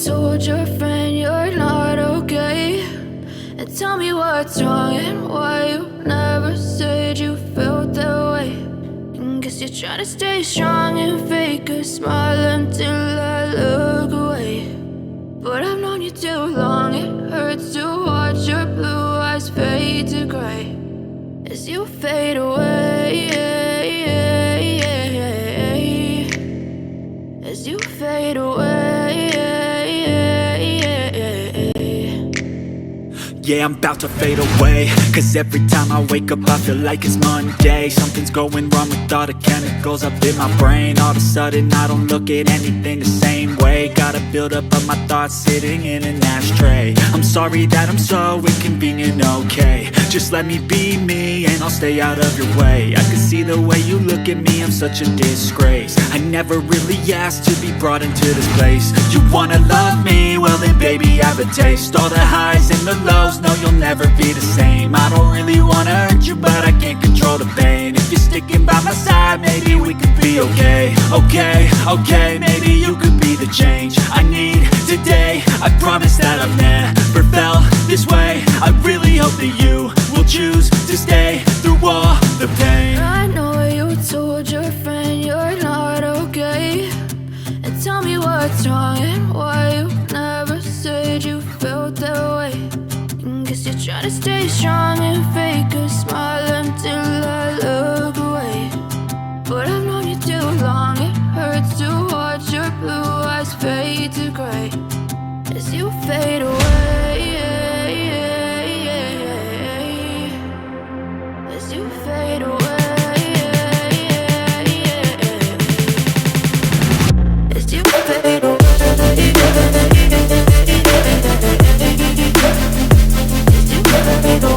told your friend you're not okay? And tell me what's wrong and why you never said you felt that way. And guess you're trying to stay strong and fake a smile until I look away. But I've known you too long, it hurts to watch your blue eyes fade to gray as you fade away, as you fade away. Yeah, I'm about to fade away, cause every time I wake up I feel like it's Monday. Something's going wrong with all the chemicals up in my brain. All of a sudden I don't look at anything the same way. Got a buildup of my thoughts sitting in an ashtray. I'm sorry that I'm so inconvenient, okay? Just let me be me and I'll stay out of your way. I can see the way you look at me, I'm such a disgrace. I never really asked to be brought into this place. You wanna love me? Well then baby I have a taste. All the highs and the lows, no you'll never be the same. I don't really wanna hurt you but I can't control the pain. If you're sticking by my side maybe we could be okay. Okay, maybe you could be the change I need today. I promise that I've never felt this way. I really hope that you will choose to stay through all the pain. I know you told your friend you're not okay. And tell me what's wrong and why you never said you felt that way. And guess you're trying to stay strong and fake a smile until I look away. But I've known you too long, it hurts to watch your blue eyes fade to gray as you fade away, as you fade away, as you fade away, as you fade away.